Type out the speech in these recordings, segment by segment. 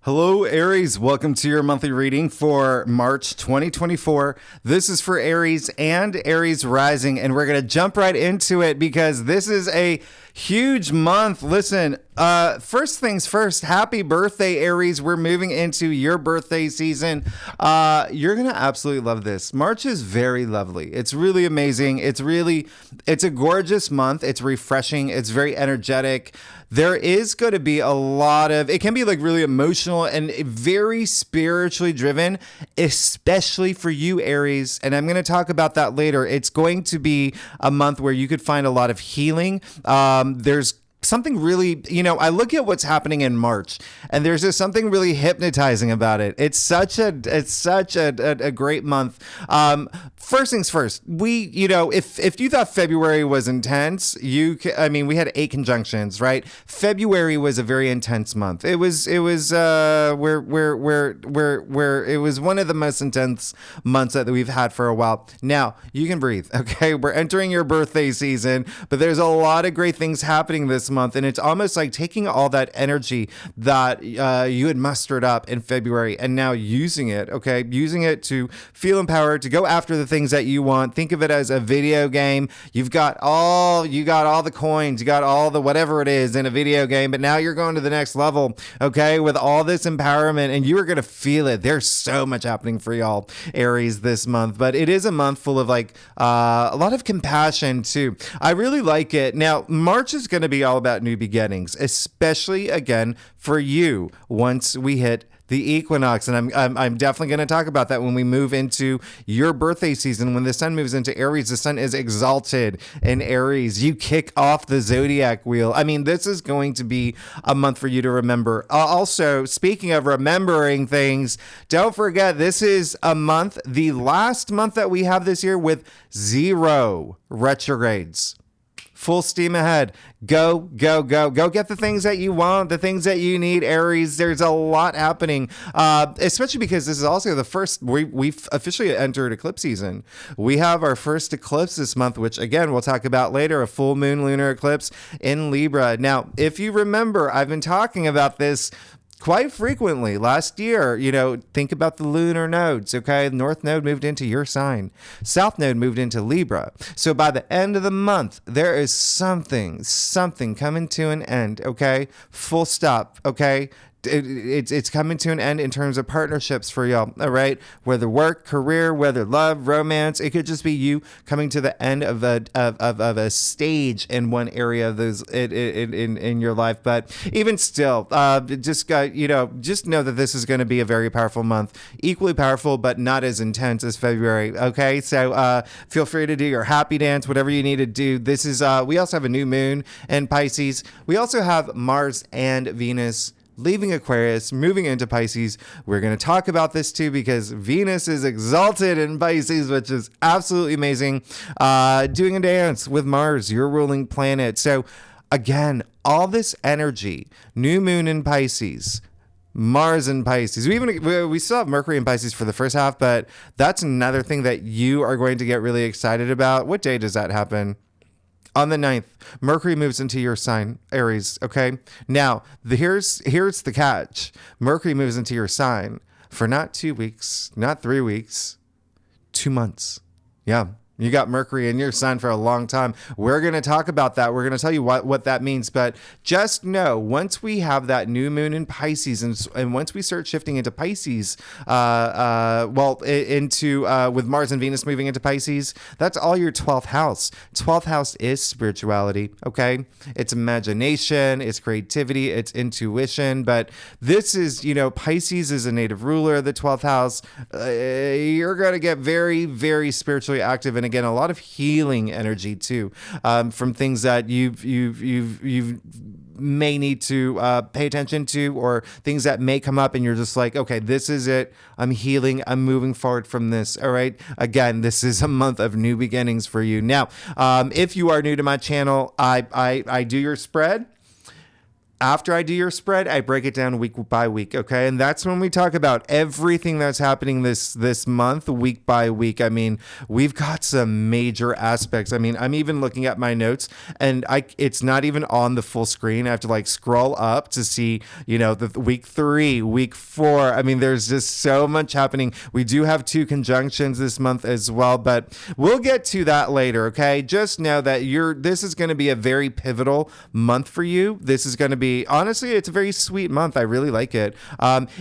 Hello, Aries. Welcome to your monthly reading for March 2024. This is for Aries and Aries rising, and we're going to jump right into it because this is a huge month. Listen, first things first, happy birthday, Aries. We're moving into your birthday season. You're going to absolutely love this. March is very lovely. It's really amazing. It's a gorgeous month. It's refreshing. It's very energetic. There is going to be a lot of, it can be like really emotional and very spiritually driven, especially for you, Aries. And I'm going to talk about that later. It's going to be a month where you could find a lot of healing. There's something really, I look at what's happening in March and there's just something really hypnotizing about it. It's such a great month. First things first, if you thought February was intense, we had 8 conjunctions, right? February was a very intense month. It was where it was one of the most intense months that we've had for a while. Now you can breathe. Okay. We're entering your birthday season, but there's a lot of great things happening this month. And it's almost like taking all that energy that you had mustered up in February and now using it to feel empowered, to go after the things that you want. Think of it as a video game. You got all the coins, you got all the whatever it is in a video game, but now you're going to the next level, okay, with all this empowerment, and you are going to feel it. There's so much happening for y'all, Aries, this month, but it is a month full of a lot of compassion too. I really like it. Now, March is going to be all about new beginnings, especially again for you once we hit the equinox. And I'm definitely going to talk about that when we move into your birthday season. When the sun moves into Aries, the sun is exalted in Aries. You kick off the zodiac wheel. I mean, this is going to be a month for you to remember. Also, speaking of remembering things, don't forget, this is a month, the last month that we have this year with 0 retrogrades. Full steam ahead. Go get the things that you want, the things that you need, Aries. There's a lot happening, especially because this is also the first, we've officially entered eclipse season. We have our first eclipse this month, which again, we'll talk about later, a full moon lunar eclipse in Libra. Now, if you remember, I've been talking about this quite frequently last year. Think about the lunar nodes, okay? North node moved into your sign. South node moved into Libra. So by the end of the month, there is something coming to an end, okay? Full stop, okay? It's coming to an end in terms of partnerships for y'all, all right? Whether work, career, whether love, romance, it could just be you coming to the end of a stage in one area of those in your life. But even still, just know that this is going to be a very powerful month, equally powerful, but not as intense as February. Okay, so feel free to do your happy dance, whatever you need to do. This is we also have a new moon in Pisces. We also have Mars and Venus leaving Aquarius, moving into Pisces. We're going to talk about this too because Venus is exalted in Pisces, which is absolutely amazing. Doing a dance with Mars, your ruling planet. So again, all this energy, new moon in Pisces, Mars in Pisces. We still have Mercury in Pisces for the first half, but that's another thing that you are going to get really excited about. What day does that happen? On the 9th, Mercury moves into your sign, Aries, okay? Now, here's the catch. Mercury moves into your sign for not 2 weeks, not 3 weeks, 2 months. Yeah. You got Mercury in your sign for a long time. We're going to talk about that. We're going to tell you what that means. But just know, once we have that new moon in Pisces, and once we start shifting into Pisces, with Mars and Venus moving into Pisces, that's all your 12th house. 12th house is spirituality, okay? It's imagination, it's creativity, it's intuition. But this is, Pisces is a native ruler of the 12th house. You're going to get very, very spiritually active, and again, a lot of healing energy too, from things that you may need to pay attention to, or things that may come up and you're just like, okay, this is it. I'm healing. I'm moving forward from this. All right. Again, this is a month of new beginnings for you. Now, if you are new to my channel, I do your spread After I do your spread, I break it down week by week, okay? And that's when we talk about everything that's happening this month, week by week. I mean, we've got some major aspects. I mean, I'm even looking at my notes, and it's not even on the full screen. I have to like scroll up to see, the week 3, week 4. I mean, there's just so much happening. We do have 2 conjunctions this month as well, but we'll get to that later, okay? Just know that this is going to be a very pivotal month for you. This is going to be, honestly, it's a very sweet month. I really like it.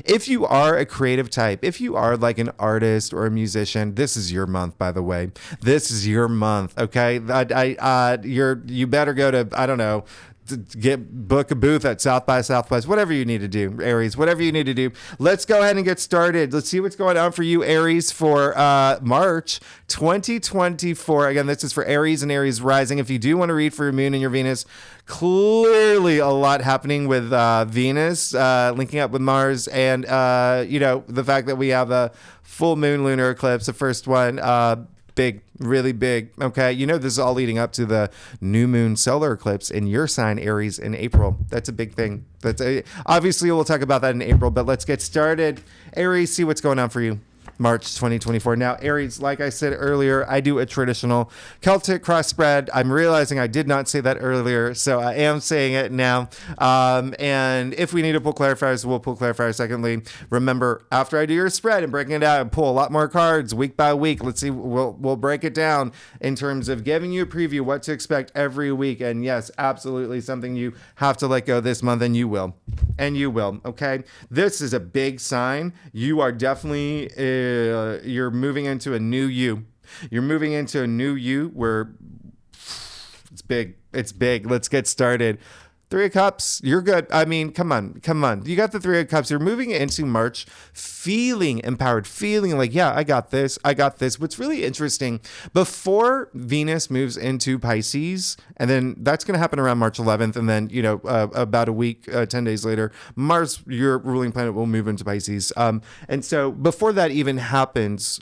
If you are a creative type, if you are like an artist or a musician, this is your month, by the way. This is your month, okay? You better go to, I don't know, book a booth at South by Southwest, whatever you need to do, Aries, whatever you need to do. Let's go ahead and get started. Let's see what's going on for you, Aries, for March 2024. Again, this is for Aries and Aries rising. If you do want to read for your moon and your Venus, clearly a lot happening with Venus linking up with Mars, and the fact that we have a full moon lunar eclipse, the first one, big, really big. Okay. This is all leading up to the new moon solar eclipse in your sign, Aries, in April. That's a big thing. Obviously we'll talk about that in April, but let's get started. Aries, see what's going on for you. March 2024. Now, Aries, like I said earlier, I do a traditional Celtic cross spread. I'm realizing I did not say that earlier, so I am saying it now. And if we need to pull clarifiers, we'll pull clarifiers. Secondly, remember, after I do your spread and breaking it out and pull a lot more cards week by week, let's see, we'll break it down in terms of giving you a preview what to expect every week. And yes, absolutely something you have to let go this month, and you will. And you will, okay? This is a big sign. You are definitely... you're moving into a new you. You're moving into a new you where it's big. It's big. Let's get started. 3 of Cups, you're good. I mean, come on. You got the 3 of Cups. You're moving into March feeling empowered, feeling like, yeah, I got this. What's really interesting, before Venus moves into Pisces, and then that's going to happen around March 11th, and then, about a week, 10 days later, Mars, your ruling planet, will move into Pisces. And so before that even happens,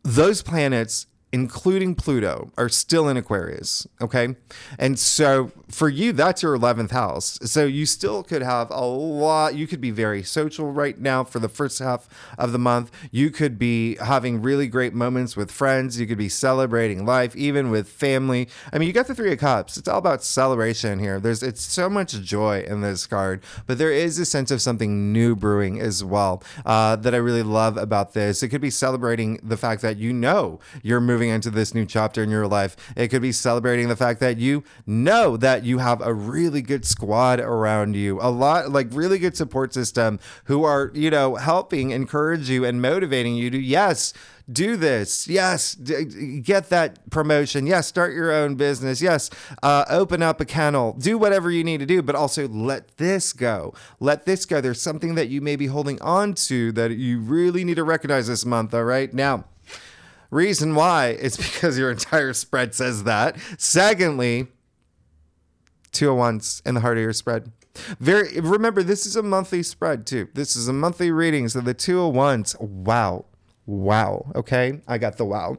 those planets, including Pluto, are still in Aquarius, okay? And so for you, that's your 11th house. So you still could have a lot. You could be very social right now for the first half of the month. You could be having really great moments with friends. You could be celebrating life, even with family. I mean, you got the 3 of Cups. It's all about celebration here. It's so much joy in this card, but there is a sense of something new brewing as well that I really love about this. It could be celebrating the fact that you're moving into this new chapter in your life. It could be celebrating the fact that that you have a really good squad around you, a lot, like really good support system who are, helping, encourage you and motivating you to, yes, do this. Yes, get that promotion. Yes, start your own business. Yes, open up a kennel. Do whatever you need to do, but also let this go. Let this go. There's something that you may be holding on to that you really need to recognize this month, all right? Now, reason why is because your entire spread says that. Secondly, 2 of Wands in the heart of your spread. Remember, this is a monthly spread too. This is a monthly reading. So the 2 of Wands, wow. Okay. I got the wow.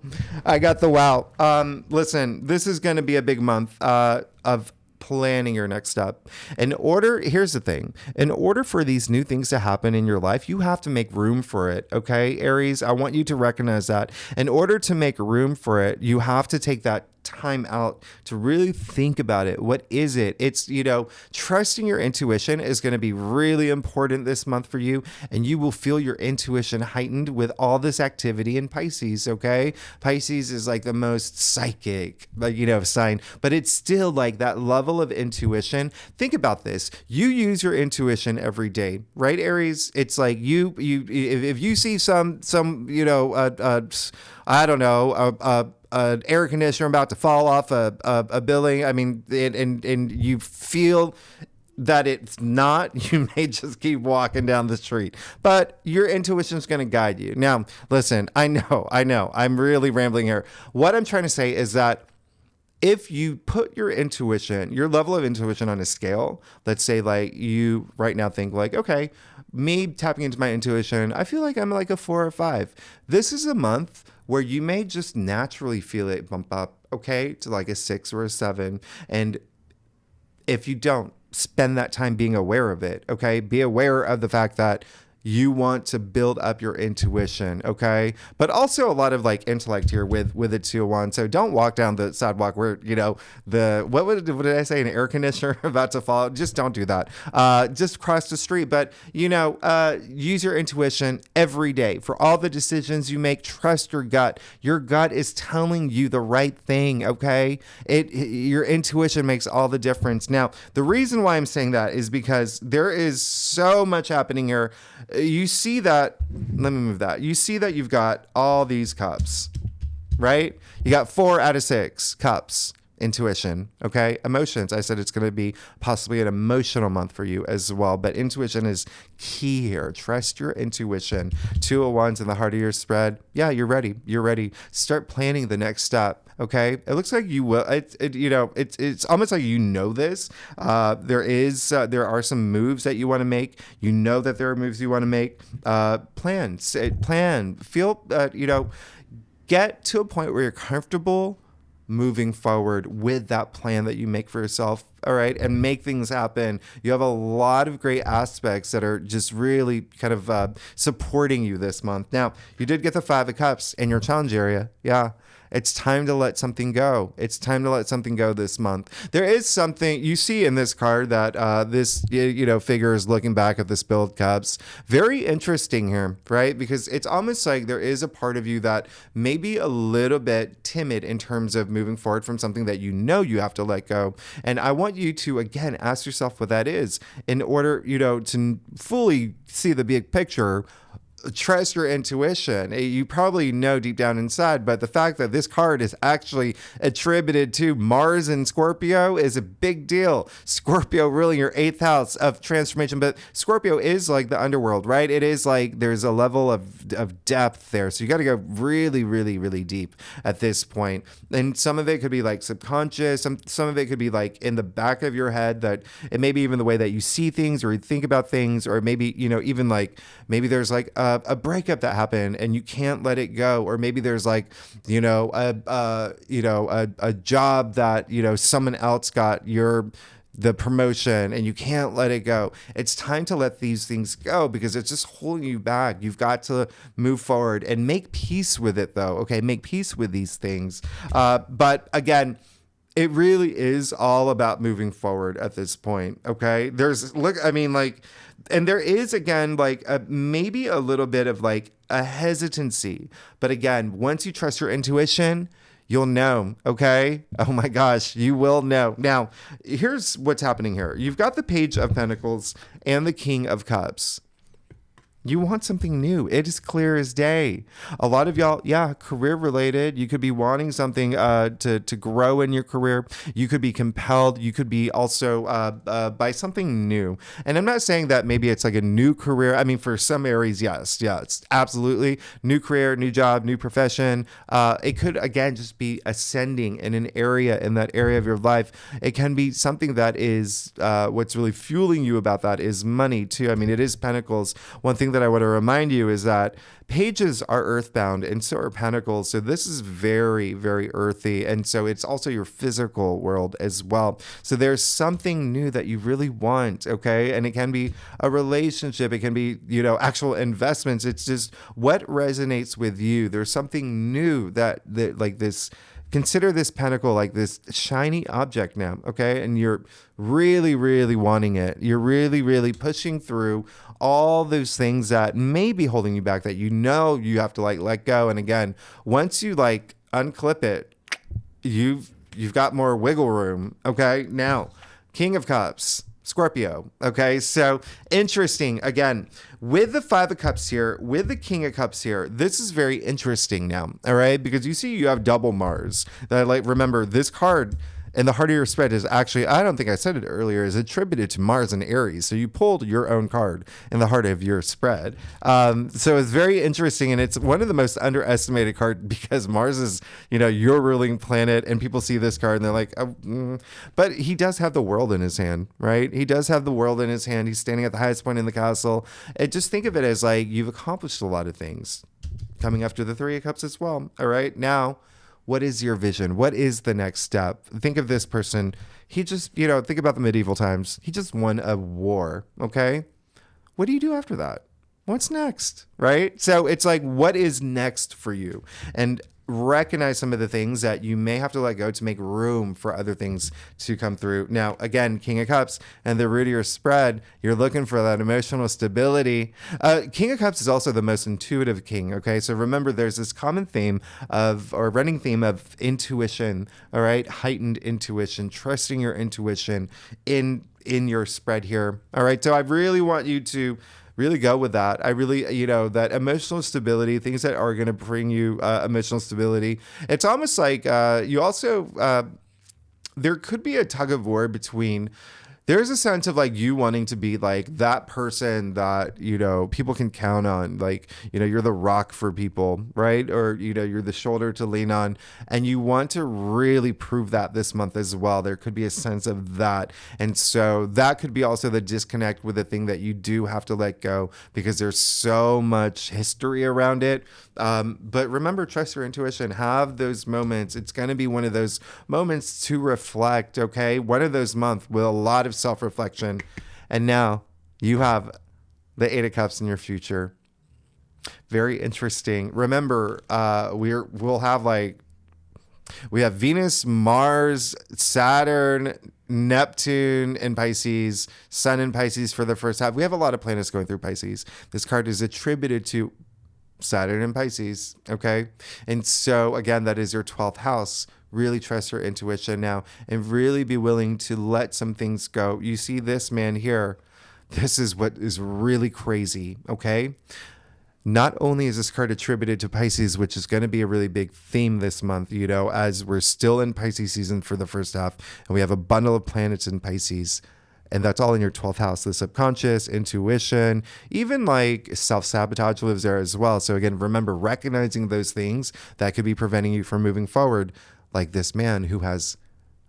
Listen, this is going to be a big month of planning your next step. Here's the thing. In order for these new things to happen in your life, you have to make room for it. Okay, Aries, I want you to recognize that. In order to make room for it, you have to take that time out to really think about it. What is it? It's, trusting your intuition is going to be really important this month for you, and you will feel your intuition heightened with all this activity in Pisces, okay? Pisces is like the most psychic, sign, but it's still like that level of intuition. Think about this. You use your intuition every day, right, Aries? It's like if you see some I don't know, an air conditioner about to fall off a building. I mean, and you feel that it's not, you may just keep walking down the street, but your intuition is going to guide you. Now, listen, I know, I'm really rambling here. What I'm trying to say is that if you put your level of intuition on a scale, let's say like you right now think like, okay, me tapping into my intuition, I feel like I'm like a 4 or 5. This is a month where you may just naturally feel it bump up, okay, to like a 6 or a 7. And if you don't, spend that time being aware of it, okay? Be aware of the fact that you want to build up your intuition, okay? But also a lot of like intellect here with a 201. So don't walk down the sidewalk where, what did I say? An air conditioner about to fall. Just don't do that. Just cross the street. But, use your intuition every day for all the decisions you make. Trust your gut. Your gut is telling you the right thing, okay? Your intuition makes all the difference. Now, the reason why I'm saying that is because there is so much happening here. You see that, let me move that. You see that you've got all these cups, right? You got 4 out of 6 cups. Intuition, okay? Emotions. I said it's going to be possibly an emotional month for you as well, but intuition is key here. Trust your intuition. 201s in the heart of your spread. Yeah, you're ready. You're ready. Start planning the next step. Okay, it looks like you will. It's almost like this. There are some moves that you want to make. You know that there are moves you want to make. Plan. Feel. Get to a point where you're comfortable moving forward with that plan that you make for yourself, all right, and make things happen. You have a lot of great aspects that are just really kind of supporting you this month. Now, you did get the 5 of Cups in your challenge area. Yeah. It's time to let something go. It's time to let something go this month. There is something you see in this card that this figure is looking back at the spilled cups. Very interesting here, right? Because it's almost like there is a part of you that may be a little bit timid in terms of moving forward from something that you have to let go. And I want you to, again, ask yourself what that is in order, to fully see the big picture. Trust your intuition. You probably know deep down inside, but the fact that this card is actually attributed to Mars and Scorpio is a big deal. Scorpio really your 8th house of transformation, but Scorpio is like the underworld, right? It is like there's a level of depth there. So you got to go really, really, really deep at this point. And some of it could be like subconscious. Some of it could be like in the back of your head, that it may be even the way that you see things or you think about things, or maybe, even like maybe there's like a breakup that happened and you can't let it go, or maybe there's like a job that someone else got the promotion and you can't let it go. It's time to let these things go because it's just holding you back. You've got to move forward and make peace with it, though. Okay, make peace with these things. But again, it really is all about moving forward at this point. Okay, and there is, again, like maybe a little bit of like a hesitancy. But again, once you trust your intuition, you'll know, okay? Oh my gosh, you will know. Now, here's what's happening here. You've got the Page of Pentacles and the King of Cups. You want something new. It is clear as day. A lot of y'all, career related. You could be wanting something to grow in your career. You could be compelled. You could be also by something new. And I'm not saying that maybe it's like a new career. I mean, for some Aries, yes, it's absolutely new career, new job, new profession. It could, again, just be ascending in an area, in that area of your life. It can be something that is what's really fueling you about that is money too. I mean, it is Pentacles. One thing that I want to remind you is that pages are earthbound and so are pentacles. So this is very, very earthy. And so it's also your physical world as well. So there's something new that you really want. Okay. And it can be a relationship. It can be, actual investments. It's just what resonates with you. There's something new that like this. Consider this pentacle like this shiny object now, okay? And you're really, really wanting it. You're really, really pushing through all those things that may be holding you back that you have to like let go. And again, once you like unclip it, you've got more wiggle room, okay? Now, King of Cups. Scorpio. Okay, so interesting. Again, with the 5 of Cups here, with the King of Cups here, this is very interesting now. All right, because you see you have double Mars. That, like, remember this card in the heart of your spread is actually, I don't think I said it earlier, is attributed to Mars and Aries. So you pulled your own card in the heart of your spread. So it's very interesting. And it's one of the most underestimated cards because Mars is, your ruling planet. And people see this card and they're like, but he does have the world in his hand, right? He does have the world in his hand. He's standing at the highest point in the castle. And just think of it as like, you've accomplished a lot of things. coming after the Three of Cups as well. All right. Now, what is your vision? What is the next step? Think of this person. He just, think about the medieval times. He just won a war. Okay. What do you do after that? What's next? Right? So it's like, what is next for you? And recognize some of the things that you may have to let go to make room for other things to come through. Now, again, King of Cups and the root of your spread, you're looking for that emotional stability. King of Cups is also the most intuitive king. Okay. So remember, there's this common theme running theme of intuition. All right. Heightened intuition, trusting your intuition in your spread here. All right. So I really want you to really go with that. I really, that emotional stability, things that are going to bring you emotional stability. It's almost like you also, there could be a tug of war between, there's a sense of like you wanting to be like that person that, people can count on. Like, you're the rock for people, right? Or, you're the shoulder to lean on. And you want to really prove that this month as well. There could be a sense of that. And so that could be also the disconnect with the thing that you do have to let go because there's so much history around it. But remember, trust your intuition. Have those moments. It's going to be one of those moments to reflect, okay? One of those months with a lot of self-reflection. And now you have the Eight of Cups in your future. Very interesting. Remember, we have Venus, Mars, Saturn, Neptune in Pisces, Sun in Pisces for the first half. We have a lot of planets going through Pisces. This card is attributed to Saturn in Pisces, okay? And so, again, that is your 12th house. Really trust your intuition now and really be willing to let some things go. You see this man here. This is what is really crazy, okay? Not only is this card attributed to Pisces, which is going to be a really big theme this month, as we're still in Pisces season for the first half, and we have a bundle of planets in Pisces. And that's all in your 12th house, the subconscious, intuition, even like self-sabotage lives there as well. So again, remember recognizing those things that could be preventing you from moving forward, like this man who has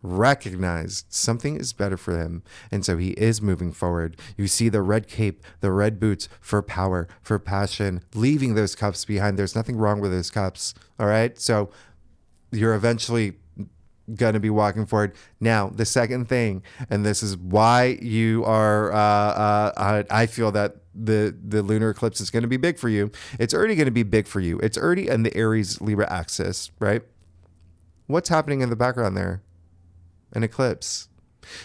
recognized something is better for him. And so he is moving forward. You see the red cape, the red boots for power, for passion, leaving those cups behind. There's nothing wrong with those cups. All right. So you're eventually going to be walking forward. Now, the second thing, and this is why you are, I feel that the lunar eclipse is going to be big for you. It's already going to be big for you. It's already in the Aries Libra axis, right? What's happening in the background there? An eclipse.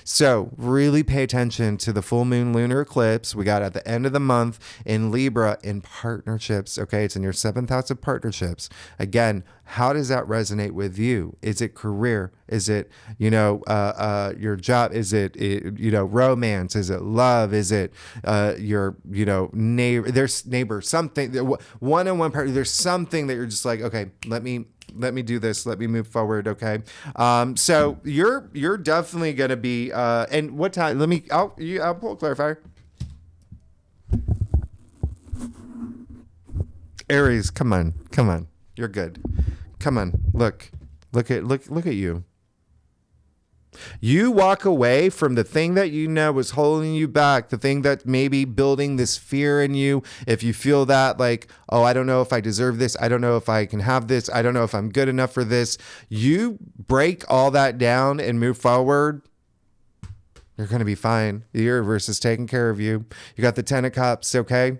So really pay attention to the full moon lunar eclipse we got at the end of the month in Libra in partnerships. Okay, it's in your 7th house of partnerships. Again, how does that resonate with you? Is it career? Is it, your job? Is it, romance? Is it love? Is it your, neighbor? There's neighbor, something, one-on-one partner. There's something that you're just like, okay, let me do this. Let me move forward. Okay. So you're definitely going to be, and what time, I'll pull a clarifier. Aries, come on. You're good. Come on. Look at you. You walk away from the thing that was holding you back, the thing that may be building this fear in you. If you feel that like, oh, I don't know if I deserve this. I don't know if I can have this. I don't know if I'm good enough for this. You break all that down and move forward. You're going to be fine. The universe is taking care of you. You got the 10 of Cups, okay?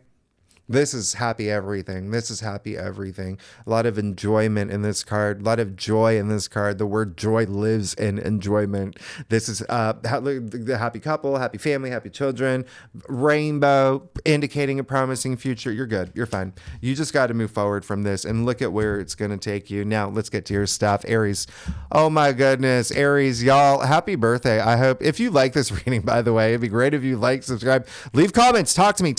This is happy everything. A lot of enjoyment in this card. A lot of joy in this card. The word joy lives in enjoyment. This is the happy couple, happy family, happy children, rainbow, indicating a promising future. You're good. You're fine. You just got to move forward from this and look at where it's going to take you. Now, let's get to your stuff. Aries. Oh my goodness. Aries, y'all, happy birthday. I hope, if you like this reading, by the way, it'd be great if you like, subscribe, leave comments, talk to me.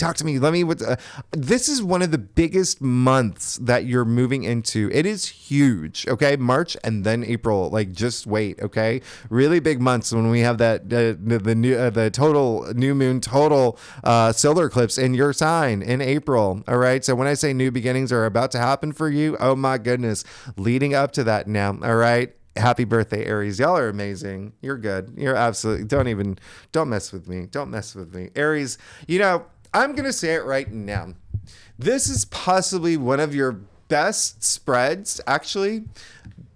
This is one of the biggest months that you're moving into. It is huge, okay? March and then April, like just wait, okay? Really big months when we have that the total new moon, total solar eclipse in your sign in April, all right? So when I say new beginnings are about to happen for you, oh my goodness, leading up to that now, all right? Happy birthday, Aries. Y'all are amazing. You're good. You're absolutely, don't mess with me. Don't mess with me. Aries, I'm going to say it right now. This is possibly one of your best spreads, actually,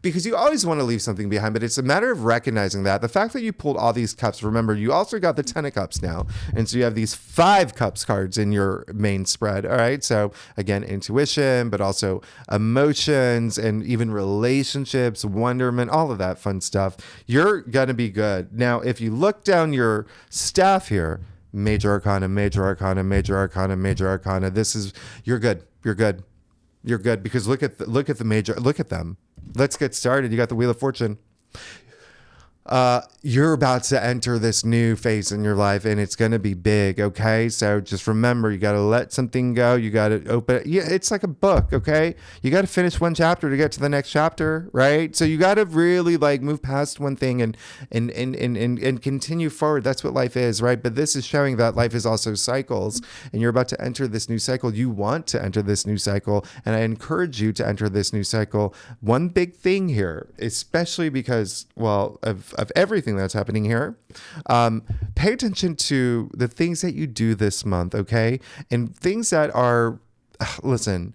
because you always want to leave something behind, but it's a matter of recognizing that. The fact that you pulled all these cups, remember, you also got the 10 of cups now. And so you have these 5 cups cards in your main spread. All right. So again, intuition, but also emotions and even relationships, wonderment, all of that fun stuff. You're going to be good. Now, if you look down your staff here, major arcana, major arcana, major arcana, major arcana, you're good. You're good. You're good, because look at the major, look at them. Let's get started. You got the Wheel of Fortune. You're about to enter this new phase in your life, and it's going to be big. Okay. So just remember, you got to let something go. You got to open it. Yeah. It's like a book. Okay. You got to finish one chapter to get to the next chapter. Right. So you got to really like move past one thing and continue forward. That's what life is. Right. But this is showing that life is also cycles, and you're about to enter this new cycle. You want to enter this new cycle, and I encourage you to enter this new cycle. One big thing here, especially because, well, of everything that's happening here, pay attention to the things that you do this month, okay? And things that are, listen,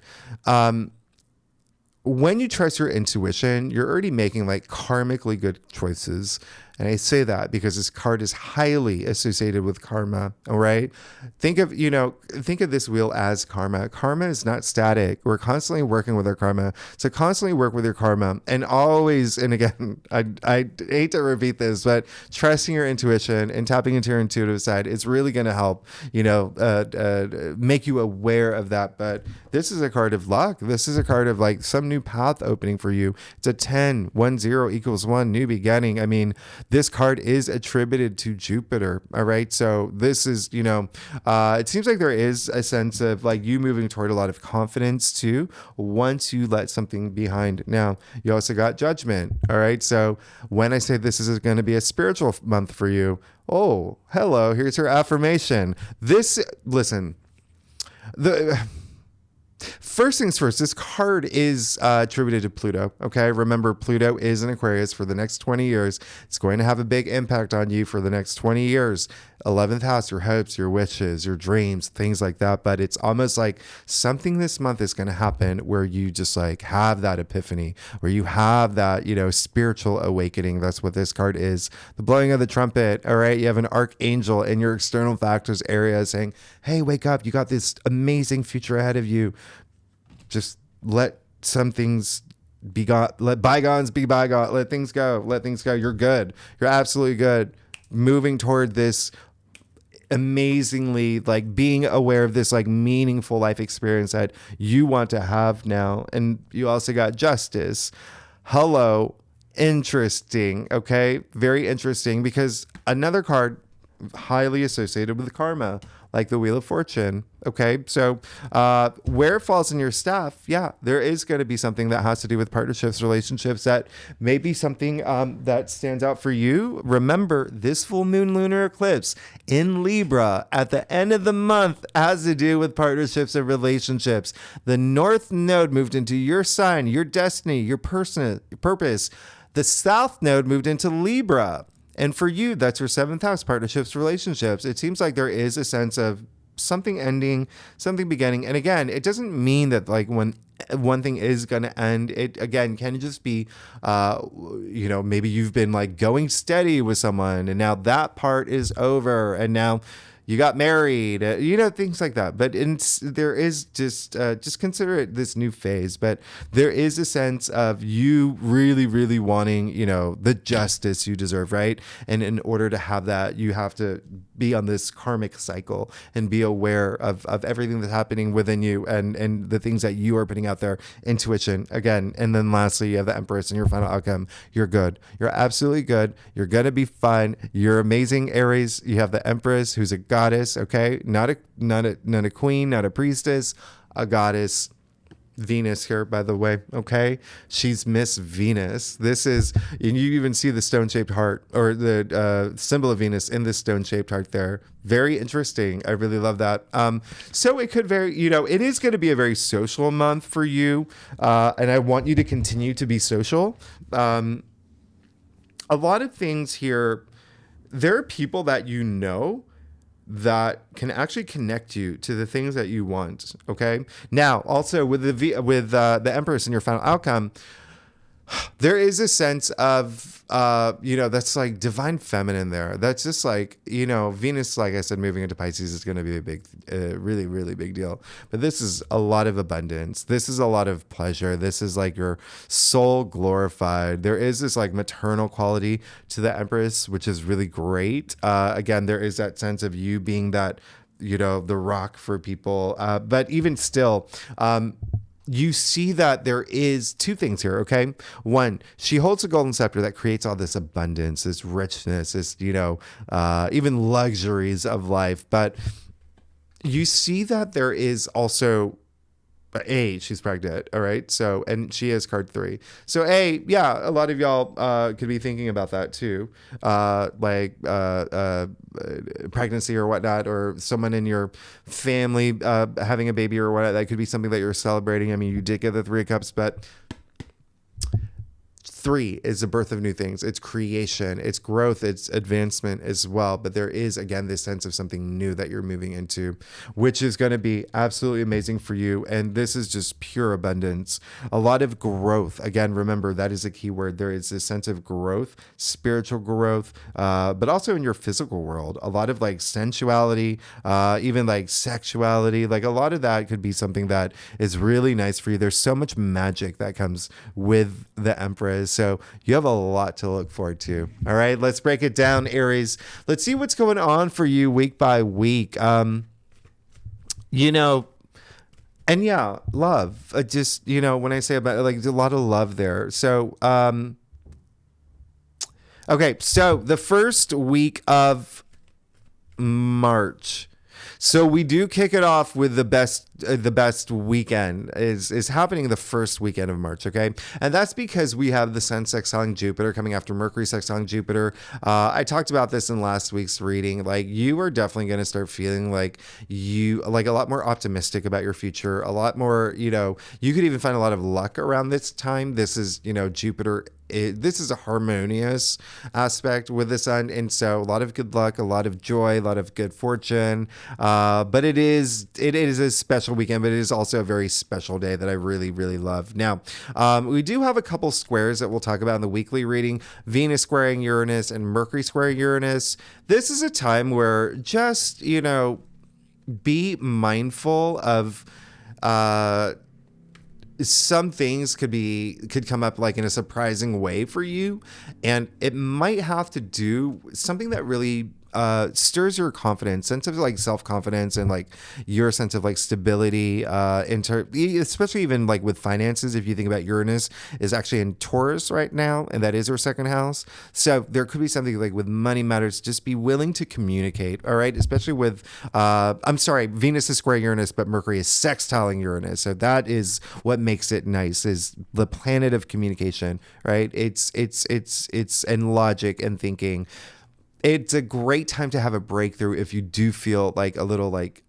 when you trust your intuition, you're already making like karmically good choices. And I say that because this card is highly associated with karma. All right. Think of this wheel as karma. Karma is not static. We're constantly working with our karma. So constantly work with your karma, and always, and again, I hate to repeat this, but trusting your intuition and tapping into your intuitive side is really going to help, make you aware of that. But this is a card of luck. This is a card of like some new path opening for you. It's a 10, 1, 0 equals 1, new beginning. I mean, this card is attributed to Jupiter. All right. So this is, it seems like there is a sense of like you moving toward a lot of confidence too, once you let something behind. Now, you also got Judgment. All right. So when I say this is going to be a spiritual month for you, oh, hello, here's your affirmation. Listen, first things first, this card is attributed to Pluto. Okay. Remember, Pluto is in Aquarius for the next 20 years. It's going to have a big impact on you for the next 20 years. 11th house, your hopes, your wishes, your dreams, things like that. But it's almost like something this month is going to happen where you just like have that epiphany, where you have that, spiritual awakening. That's what this card is. The blowing of the trumpet. All right. You have an archangel in your external factors area saying, hey, wake up. You got this amazing future ahead of you. Just let some things be gone. Let bygones be bygones. Let things go. Let things go. You're good. You're absolutely good. Moving toward this amazingly, like being aware of this like meaningful life experience that you want to have now. And you also got Justice. Hello. Interesting. Okay. Very interesting, because another card highly associated with karma, like the Wheel of Fortune. Okay. So where it falls in your staff, yeah, there is going to be something that has to do with partnerships, relationships, that may be something that stands out for you. Remember, this full moon lunar eclipse in Libra at the end of the month has to do with partnerships and relationships. The North Node moved into your sign, your destiny, your purpose. The South Node moved into Libra. And for you, that's your 7th house, partnerships, relationships. It seems like there is a sense of something ending, something beginning. And again, it doesn't mean that like when one thing is going to end, it again can just be, maybe you've been like going steady with someone and now that part is over and now you got married, things like that. But there is just consider it this new phase. But there is a sense of you really, really wanting, the justice you deserve, right? And in order to have that, you have to be on this karmic cycle and be aware of everything that's happening within you and the things that you are putting out there. Intuition, again. And then lastly, you have the Empress and your final outcome. You're good. You're absolutely good. You're going to be fine. You're amazing, Aries. You have the Empress, who's a goddess, okay? Not a queen, not a priestess, a goddess. Venus here, by the way, okay? She's Miss Venus. This is, and you even see the stone-shaped heart, or the symbol of Venus in this stone-shaped heart there. Very interesting. I really love that. So it could it is going to be a very social month for you, and I want you to continue to be social. A lot of things here, there are people that that can actually connect you to the things that you want. Okay. Now, also with the Empress in your final outcome, there is a sense of, that's like divine feminine there. That's just like, Venus, like I said, moving into Pisces is going to be a big, really, really big deal. But this is a lot of abundance. This is a lot of pleasure. This is like your soul glorified. There is this like maternal quality to the Empress, which is really great. Again, there is that sense of you being that, the rock for people. But even still, you see that there is two things here, okay? One, she holds a golden scepter that creates all this abundance, this richness, this, even luxuries of life. But you see that there is also she's pregnant, all right? So, and she is card 3. So a lot of y'all could be thinking about that too, pregnancy or whatnot, or someone in your family having a baby or whatnot. That could be something that you're celebrating. I mean, you did get the 3 of Cups, but 3 is the birth of new things. It's creation, it's growth, it's advancement as well. But there is, again, this sense of something new that you're moving into, which is going to be absolutely amazing for you. And this is just pure abundance. A lot of growth. Again, remember, that is a key word. There is this sense of growth, spiritual growth, but also in your physical world. A lot of like sensuality, even like sexuality. Like a lot of that could be something that is really nice for you. There's so much magic that comes with the Empress. So you have a lot to look forward to. All right, let's break it down, Aries. Let's see what's going on for you week by week. And love. Just, when I say about like a lot of love there. So, okay, so the first week of March. So we do kick it off with the best weekend is happening the first weekend of March, okay? And that's because we have the Sun sextiling Jupiter coming after Mercury sextiling Jupiter. I talked about this in last week's reading. Like, you are definitely going to start feeling like you like a lot more optimistic about your future, a lot more, you could even find a lot of luck around this time. This is, Jupiter. This is a harmonious aspect with the Sun, and so a lot of good luck, a lot of joy, a lot of good fortune. But it is a special weekend, but it is also a very special day that I really, really love. Now, we do have a couple squares that we'll talk about in the weekly reading: Venus squaring Uranus and Mercury squaring Uranus. This is a time where just be mindful of. Some things could come up like in a surprising way for you, and it might have to do something that really stirs your confidence, sense of like self-confidence, and like your sense of like stability, especially even like with finances. If you think about Uranus is actually in Taurus right now, and that is her second house. So there could be something like with money matters. Just be willing to communicate. All right. Especially with, Venus is square Uranus, but Mercury is sextiling Uranus. So that is what makes it nice, is the planet of communication, right? It's and logic and thinking. It's a great time to have a breakthrough if you do feel like a little like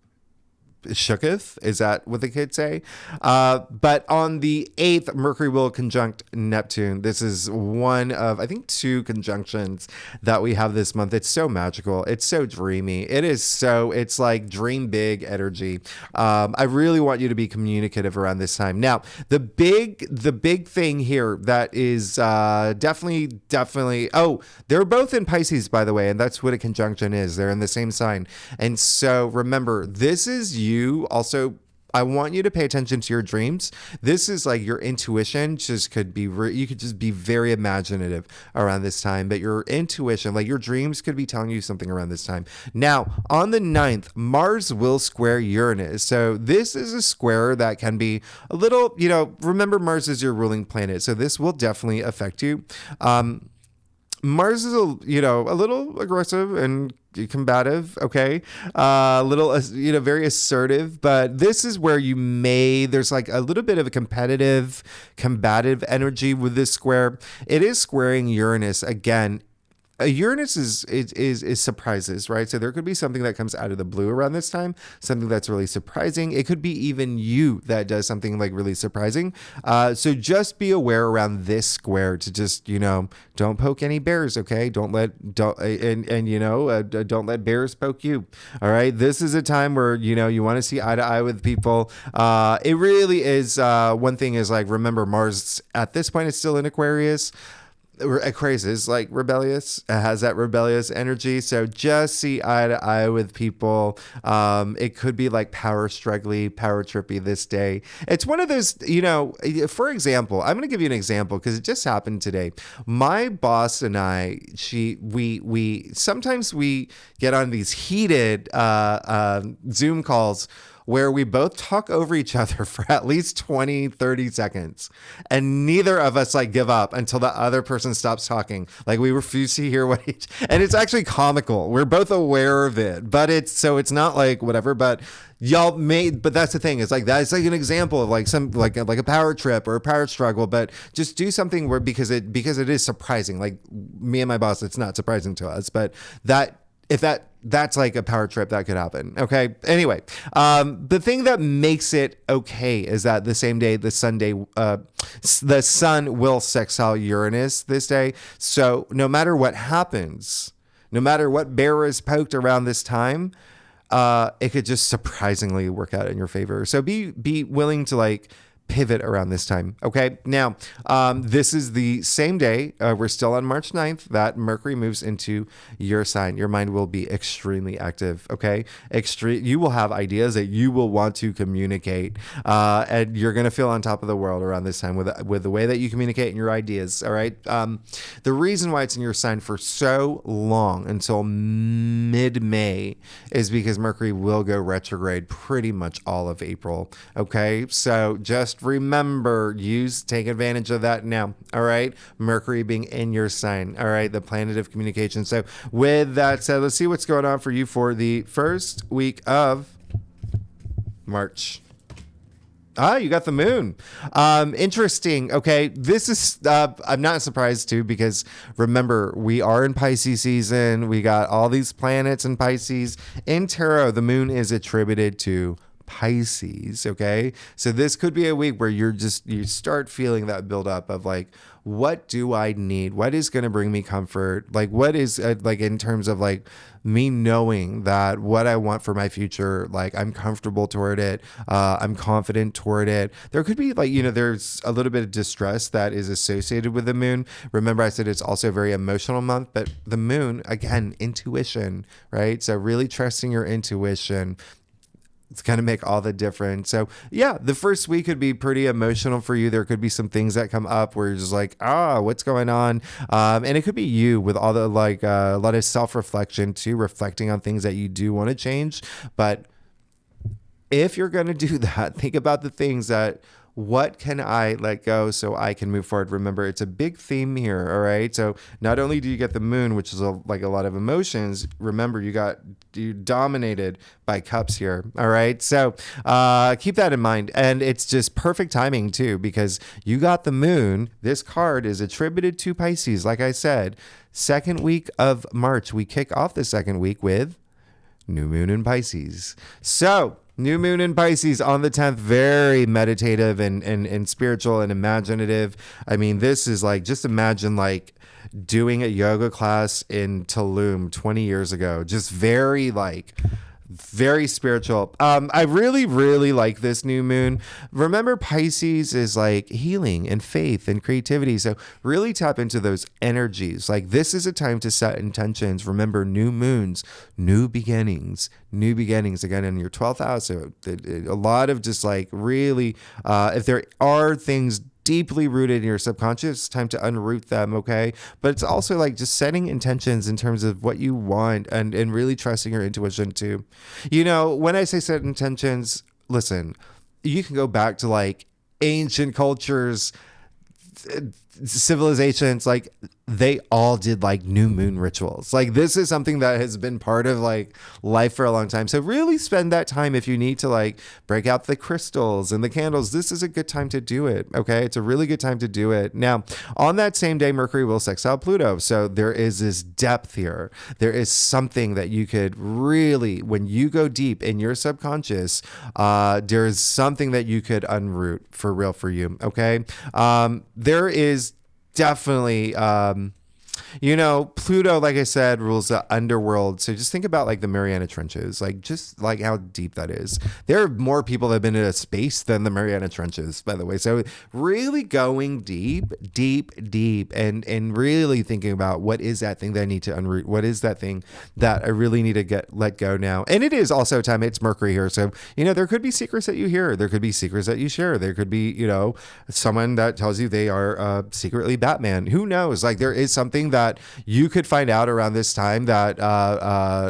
shooketh. Is that what the kids say? But on the 8th, Mercury will conjunct Neptune. This is one of, I think, 2 conjunctions that we have this month. It's so magical. It's so dreamy. It's like dream big energy. I really want you to be communicative around this time. Now, the big thing here that is definitely, they're both in Pisces, by the way, and that's what a conjunction is. They're in the same sign. And so remember, this is you. Also, I want you to pay attention to your dreams. This is like your intuition just could be, you could just be very imaginative around this time, but your intuition, like your dreams could be telling you something around this time. Now, on the 9th, Mars will square Uranus. So this is a square that can be a little, remember Mars is your ruling planet. So this will definitely affect you. Mars is a little aggressive and combative, okay? A little, very assertive, but this is where there's like a little bit of a combative energy with this square. It is squaring Uranus again. Uranus is surprises, right? So there could be something that comes out of the blue around this time, something that's really surprising. It could be even you that does something like really surprising. So just be aware around this square to just, don't poke any bears, okay? Don't let bears poke you. All right. This is a time where, you want to see eye to eye with people. It really is. One thing is like, remember Mars at this point is still in Aquarius. Aquarius is like rebellious. It has that rebellious energy. So just see eye to eye with people. It could be like power struggly, power trippy this day. It's one of those, for example, I'm going to give you an example because it just happened today. My boss and I, we sometimes we get on these heated Zoom calls where we both talk over each other for at least 20, 30 seconds. And neither of us like give up until the other person stops talking. Like we refuse to hear and it's actually comical. We're both aware of it, but it's not like whatever, but but that's the thing. It's like, that's like an example of like some, like a power trip or a power struggle, but just do something where, because it is surprising. Like me and my boss, it's not surprising to us, but that's like a power trip that could happen. Okay. Anyway, the thing that makes it okay is that the same day, the sun will sextile Uranus this day. So no matter what happens, no matter what bear is poked around this time, it could just surprisingly work out in your favor. So be willing to like pivot around this time. Okay. Now, this is the same day. We're still on March 9th that Mercury moves into your sign. Your mind will be extremely active. Okay. You will have ideas that you will want to communicate. And you're going to feel on top of the world around this time with the way that you communicate and your ideas. All right. The reason why it's in your sign for so long until mid-May is because Mercury will go retrograde pretty much all of April. Okay. So just remember, take advantage of that now. All right. Mercury being in your sign. All right. The planet of communication. So with that said, let's see what's going on for you for the first week of March. You got the moon. Interesting. Okay. This is, I'm not surprised too, because remember, we are in Pisces season. We got all these planets in Pisces. In tarot, the moon is attributed to Pisces. Okay. So this could be a week where you start feeling that buildup of like, what do I need? What is going to bring me comfort? Like, what is like in terms of like me knowing that what I want for my future, like I'm comfortable toward it. I'm confident toward it. There could be like, there's a little bit of distress that is associated with the moon. Remember, I said it's also a very emotional month, but the moon, again, intuition, right? So really trusting your intuition. It's going to make all the difference. So yeah, the first week could be pretty emotional for you. There could be some things that come up where you're just like, what's going on? And it could be you with all the like a lot of self-reflection too, reflecting on things that you do want to change. But if you're going to do that, think about the things that, what can I let go so I can move forward? Remember, it's a big theme here. All right. So not only do you get the moon, which is like a lot of emotions, remember you dominated by cups here. All right. So keep that in mind. And it's just perfect timing too, because you got the moon. This card is attributed to Pisces. Like I said, second week of March, we kick off the second week with new moon in Pisces. So new moon in Pisces on the 10th, very meditative and spiritual and imaginative. I mean, this is like, just imagine like doing a yoga class in Tulum 20 years ago. Just very spiritual. I really, really like this new moon. Remember, Pisces is like healing and faith and creativity. So really tap into those energies. Like this is a time to set intentions. Remember, new moons, new beginnings again in your 12th house. So a lot of just like really, if there are things deeply rooted in your subconscious, it's time to unroot them. Okay. But it's also like just setting intentions in terms of what you want and really trusting your intuition too. When I say set intentions, listen, you can go back to like ancient cultures, civilizations, like they all did like new moon rituals. Like this is something that has been part of like life for a long time. So really spend that time. If you need to like break out the crystals and the candles, this is a good time to do it. Okay. It's a really good time to do it. Now, on that same day, Mercury will sextile Pluto. So there is this depth here. There is something that you could really, when you go deep in your subconscious, there is something that you could unroot for real for you. Okay. There is definitely, Pluto, like I said, rules the underworld. So just think about like the Mariana Trenches, like just like how deep that is. There are more people that have been in a space than the Mariana Trenches, by the way. So really going deep, and really thinking about what is that thing that I need to unroot? What is that thing that I really need to let go now? And it is also time. It's Mercury here. So, there could be secrets that you hear. There could be secrets that you share. There could be, someone that tells you they are secretly Batman. Who knows? Like there is something that you could find out around this time that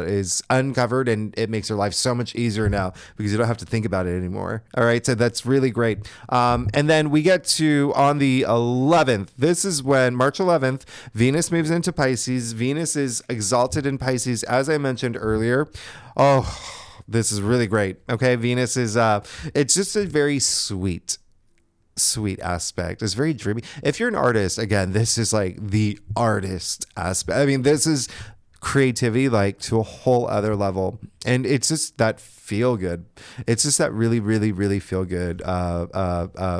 is uncovered, and it makes your life so much easier now because you don't have to think about it anymore. All right. So that's really great. And then we get to on the 11th. This is when March 11th, Venus moves into Pisces. Venus is exalted in Pisces, as I mentioned earlier. Oh, this is really great. Okay. Venus is, it's just a very sweet aspect. It's very dreamy. If you're an artist, again, this is like the artist aspect. I mean, this is creativity like to a whole other level, and it's just that feel good. It's just that really, really, really feel good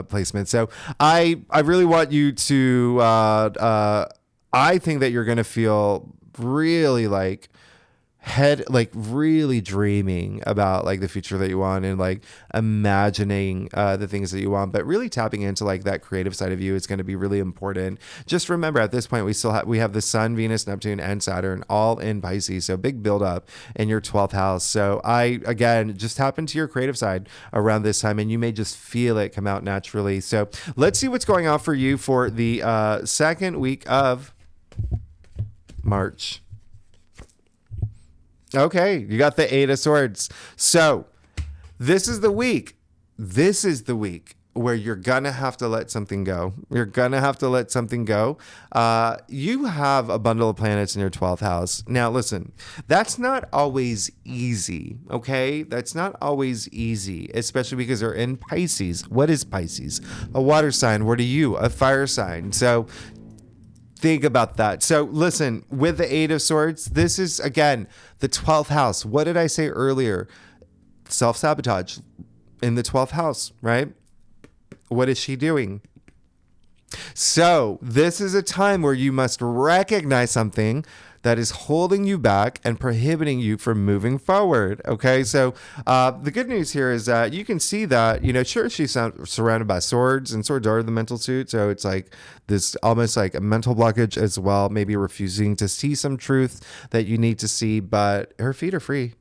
placement. So I really want you to. I think that you're gonna feel really like really dreaming about like the future that you want, and like imagining the things that you want, but really tapping into like that creative side of you is going to be really important. Just remember, at this point we have the Sun, Venus, Neptune, and Saturn all in Pisces, so big build up in your 12th house. So again, just tap into your creative side around this time, and you may just feel it come out naturally. So let's see what's going on for you for the second week of March. Okay, you got the 8 of Swords. So this is the week. This is the week where you're going to have to let something go. You're going to have to let something go. You have a bundle of planets in your 12th house. Now, listen, that's not always easy, okay? That's not always easy, especially because they're in Pisces. What is Pisces? A water sign. What are you? A fire sign. So think about that. So listen, with the 8 of Swords, this is, again, the 12th house. What did I say earlier? Self-sabotage in the 12th house, right? What is she doing? So this is a time where you must recognize something that is holding you back and prohibiting you from moving forward. Okay, so the good news here is that you can see that, sure, she's surrounded by swords, and swords are the mental suit. So it's like this almost like a mental blockage as well, maybe refusing to see some truth that you need to see, but her feet are free.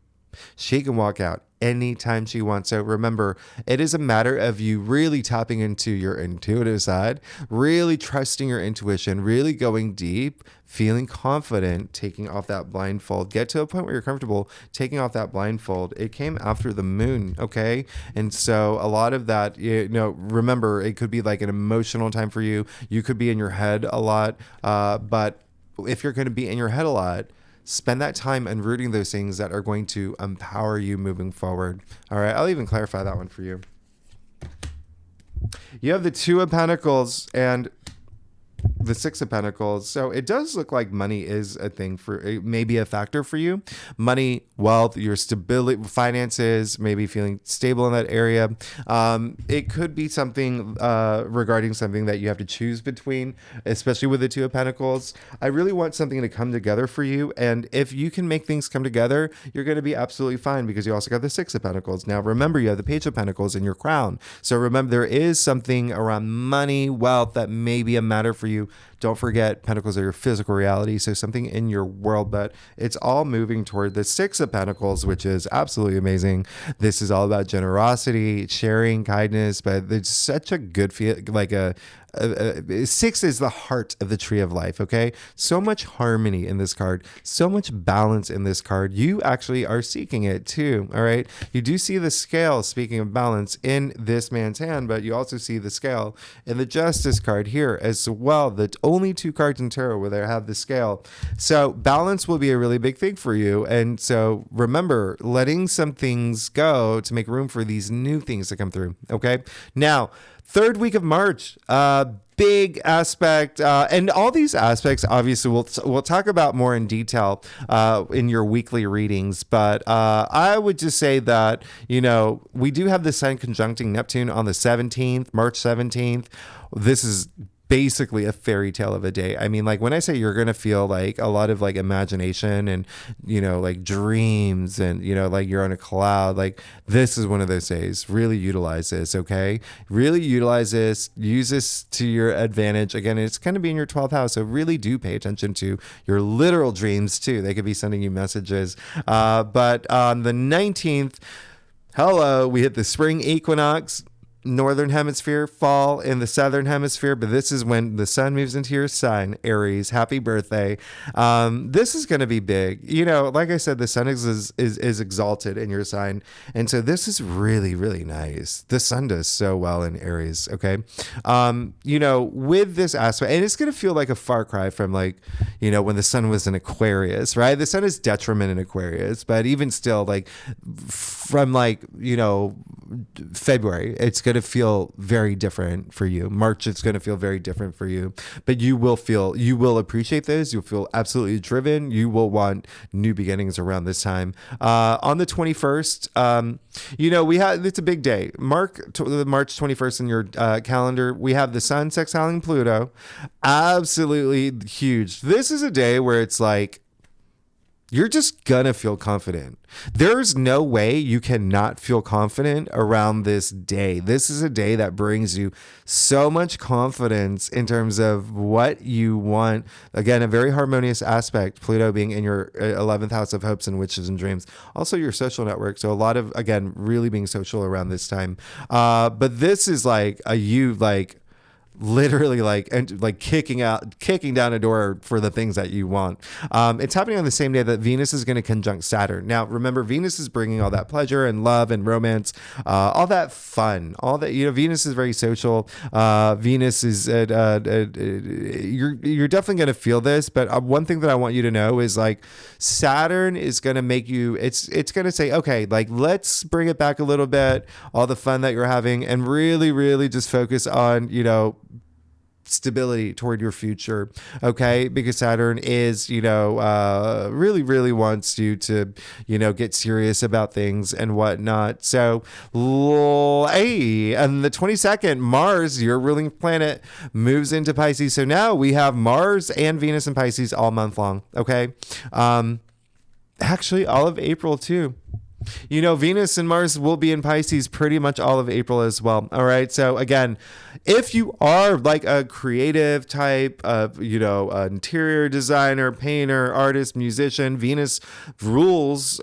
She can walk out anytime she wants. So remember, it is a matter of you really tapping into your intuitive side, really trusting your intuition, really going deep, feeling confident, taking off that blindfold. Get to a point where you're comfortable taking off that blindfold. It came after the moon, okay? And so a lot of that, remember, it could be like an emotional time for you. You could be in your head a lot, but if you're going to be in your head a lot, spend that time unrooting those things that are going to empower you moving forward. All right, I'll even clarify that one for you. You have the 2 of Pentacles and the 6 of Pentacles. So it does look like money is a thing maybe a factor for you. Money, wealth, your stability, finances, maybe feeling stable in that area. It could be something regarding something that you have to choose between, especially with the 2 of Pentacles. I really want something to come together for you. And if you can make things come together, you're going to be absolutely fine, because you also got the 6 of Pentacles. Now, remember, you have the Page of Pentacles in your crown. So remember, there is something around money, wealth that may be a matter for you Don't forget, Pentacles are your physical reality, so something in your world, but it's all moving toward the Six of Pentacles, which is absolutely amazing. This is all about generosity, sharing, kindness, but it's such a good feel, like six is the heart of the tree of life. Okay. So much harmony in this card, so much balance in this card. You actually are seeking it too. All right. You do see the scale, speaking of balance, in this man's hand, but you also see the scale in the Justice card here as well. The only two cards in tarot where they have the scale. So balance will be a really big thing for you. And so remember, letting some things go to make room for these new things to come through. Okay. Now, third week of March, big aspect, and all these aspects, obviously, we'll talk about more in detail in your weekly readings. But I would just say that, we do have the Sun conjuncting Neptune on the 17th, March 17th. This is basically a fairy tale of a day. I mean, like when I say you're going to feel like a lot of like imagination and, like dreams and, like you're on a cloud, like this is one of those days. Really utilize this. Okay. Really utilize this, use this to your advantage. Again, it's going to be in your 12th house. So really do pay attention to your literal dreams too. They could be sending you messages. But on the 19th, we hit the spring equinox. Northern hemisphere, fall in the southern hemisphere, but this is when the sun moves into your sign, Aries. Happy birthday. This is going to be big. Like I said, the sun is exalted in your sign. And so this is really, really nice. The sun does so well in Aries. Okay. With this aspect, and it's going to feel like a far cry from when the sun was in Aquarius, right? The sun is detriment in Aquarius, but even still, from February, it's going to feel very different for you. March, it's going to feel very different for you, but you will appreciate this. You'll feel absolutely driven. You will want new beginnings around this time. On the 21st, it's a big day. Mark the March 21st in your calendar. We have the sun sextiling Pluto. Absolutely huge. This is a day where it's like, you're just gonna feel confident. There's no way you cannot feel confident around this day. This is a day that brings you so much confidence in terms of what you want. Again, a very harmonious aspect, Pluto being in your 11th house of hopes and wishes and dreams. Also your social network. So a lot of, again, really being social around this time. But this is literally kicking down a door for the things that you want. It's happening on the same day that Venus is going to conjunct Saturn. Now, remember, Venus is bringing all that pleasure and love and romance, all that fun, all that, Venus is very social. Venus is, you're definitely going to feel this, but one thing that I want you to know is Saturn is going to make you, it's going to say, okay, let's bring it back a little bit, all the fun that you're having, and really, really just focus on, stability toward your future. Okay. Because Saturn is, really, really wants you to, get serious about things and whatnot. So, hey, and the 22nd, Mars, your ruling planet, moves into Pisces. So now we have Mars and Venus in Pisces all month long. Okay. Actually all of April too. Venus and Mars will be in Pisces pretty much all of April as well. All right. So again, if you are a creative type of, an interior designer, painter, artist, musician, Venus rules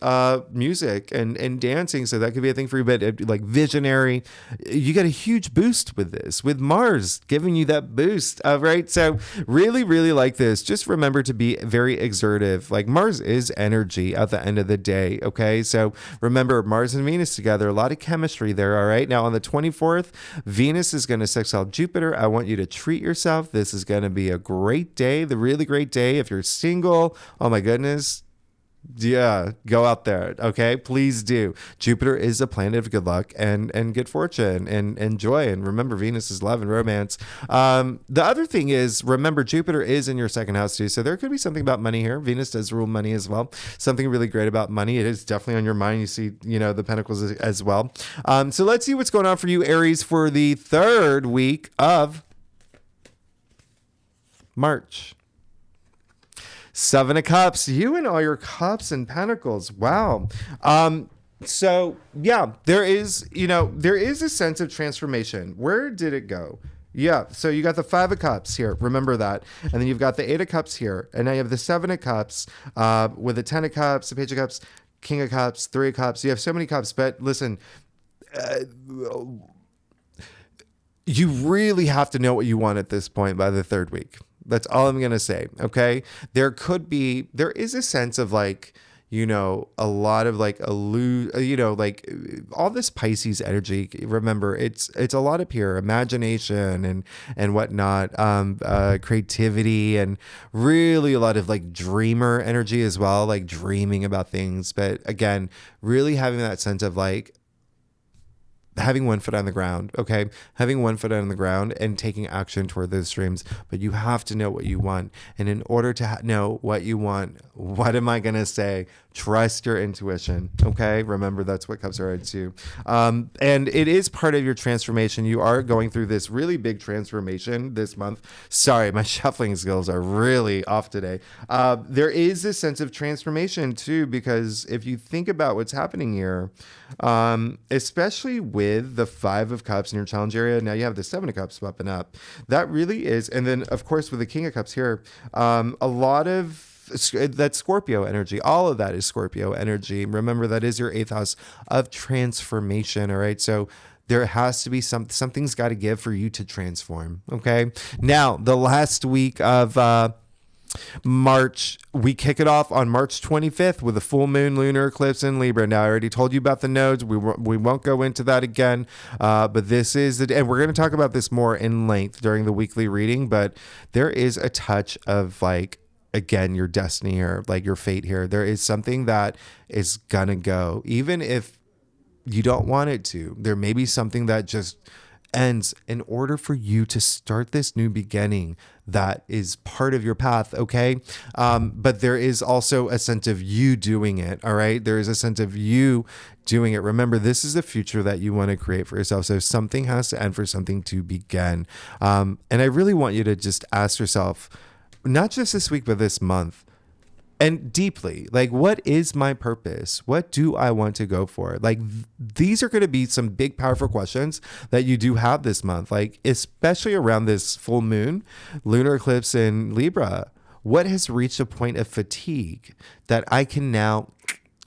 music and dancing. So that could be a thing for you, but visionary, you get a huge boost with this, with Mars giving you that boost. Right. So really, really like this. Just remember to be very exertive. Mars is energy at the end of the day. Okay. So remember, Mars and Venus together, a lot of chemistry there. All right. Now on the 24th, Venus is going to sextile Jupiter. I want you to treat yourself. This is going to be a great day, the really great day. If you're single, oh my goodness. Yeah, go out there. Okay, please do. Jupiter is a planet of good luck and good fortune and joy. And remember, Venus is love and romance. The other thing is, remember, Jupiter is in your second house too. So there could be something about money here. Venus does rule money as well. Something really great about money. It is definitely on your mind. You see, the Pentacles as well. So let's see what's going on for you, Aries, for the third week of March. Seven of Cups, you and all your cups and pentacles. Wow. So yeah, there is a sense of transformation. Where did it go? Yeah, so you got the Five of Cups here. Remember that. And then you've got the Eight of Cups here. And now you have the Seven of Cups with the Ten of Cups, the Page of Cups, King of Cups, Three of Cups. You have so many cups. But listen, you really have to know what you want at this point by the third week. That's all I'm going to say. Okay. There is a sense of like, a lot of like like all this Pisces energy. Remember, it's a lot of pure imagination and whatnot, creativity, and really a lot of like dreamer energy as well, like dreaming about things. But again, really having that sense of like, having one foot on the ground, okay? Having one foot on the ground and taking action toward those dreams. But you have to know what you want. And in order to know what you want, what am I going to say? Trust your intuition, okay? Remember, that's what cups are into. And it is part of your transformation. You are going through this really big transformation this month. Sorry, my shuffling skills are really off today. There is this sense of transformation too, because if you think about what's happening here, especially with the Five of Cups in your challenge area, now you have the Seven of Cups popping up. That really is, and then of course with the King of Cups here, a lot of that Scorpio energy. All of that is Scorpio energy. Remember, that is your 8th house of transformation. All right, so there has to be something's got to give for you to transform. Okay, now the last week of March, we kick it off on March 25th with a full moon lunar eclipse in Libra. Now, I already told you about the nodes. We won't go into that again, but this is and we're going to talk about this more in length during the weekly reading, but there is a touch of like, again, your destiny here, like your fate here. There is something that is going to go, even if you don't want it to. There may be something that just ends in order for you to start this new beginning that is part of your path, okay? But there is also a sense of you doing it, all right? There is a sense of you doing it. Remember, this is the future that you want to create for yourself. So something has to end for something to begin. And I really want you to just ask yourself, not just this week, but this month, and deeply, like, what is my purpose? What do I want to go for? Like, these are going to be some big, powerful questions that you do have this month, like, especially around this full moon, lunar eclipse in Libra. What has reached a point of fatigue that I can now,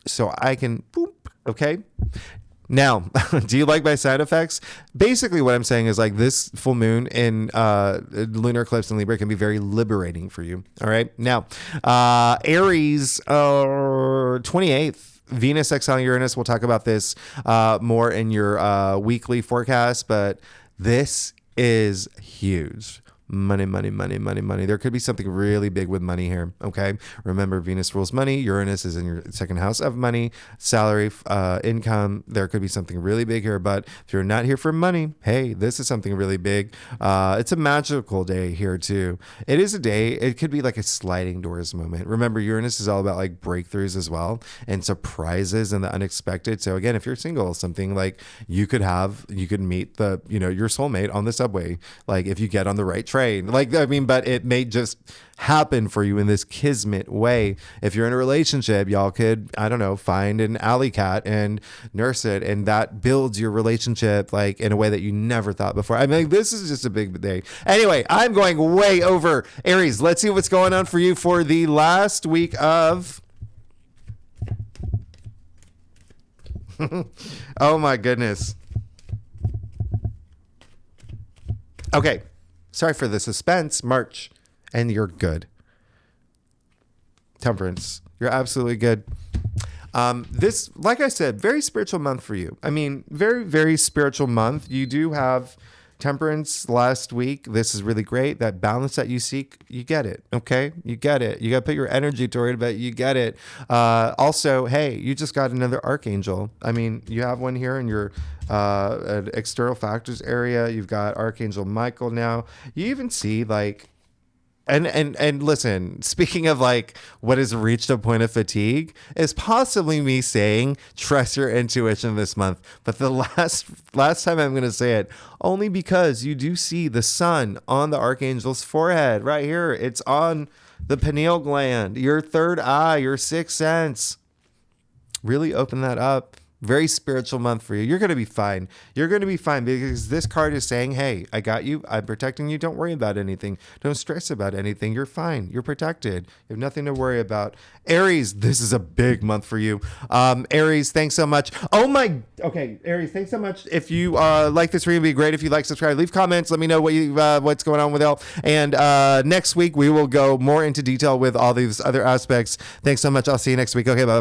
boop, okay? Now, do you like my side effects? Basically, what I'm saying is like this full moon in lunar eclipse in Libra can be very liberating for you. All right. Now, Aries, 28th, Venus exile Uranus. We'll talk about this more in your weekly forecast, but this is huge. Money, money, money, money, money. There could be something really big with money here. Okay. Remember, Venus rules money. Uranus is in your second house of money, salary, income. There could be something really big here. But if you're not here for money, hey, this is something really big. It's a magical day here too. It is a day. It could be like a sliding doors moment. Remember, Uranus is all about like breakthroughs as well and surprises and the unexpected. So again, if you're single, something like you could meet your soulmate on the subway. Like if you get on the right train. Like, I mean, but it may just happen for you in this kismet way. If you're in a relationship, y'all could, I don't know, find an alley cat and nurse it. And that builds your relationship like in a way that you never thought before. I mean, this is just a big day. Anyway, I'm going way over. Aries, let's see what's going on for you for the last week of... Oh my goodness. Okay. Sorry for the suspense, March, and you're good. Temperance, you're absolutely good. This, like I said, very spiritual month for you. I mean, very, very spiritual month. You do have Temperance last week. This is really great. That balance that you seek, you get it. Okay. You get it. You got to put your energy toward it, but you get it. Also, hey, you just got another archangel. I mean, you have one here in your external factors area. You've got Archangel Michael now. You even see like, and listen, speaking of like what has reached a point of fatigue is possibly me saying trust your intuition this month. But the last time I'm going to say it only because you do see the sun on the archangel's forehead right here. It's on the pineal gland, your third eye, your sixth sense. Really open that up. Very spiritual month for you. You're going to be fine. You're going to be fine because this card is saying, hey, I got you. I'm protecting you. Don't worry about anything. Don't stress about anything. You're fine. You're protected. You have nothing to worry about. Aries, this is a big month for you. Aries, thanks so much. Okay, Aries, thanks so much. If you like this reading, it'd be great if you like, subscribe, leave comments. Let me know what's going on with Elle. And next week, we will go more into detail with all these other aspects. Thanks so much. I'll see you next week. Okay, bye.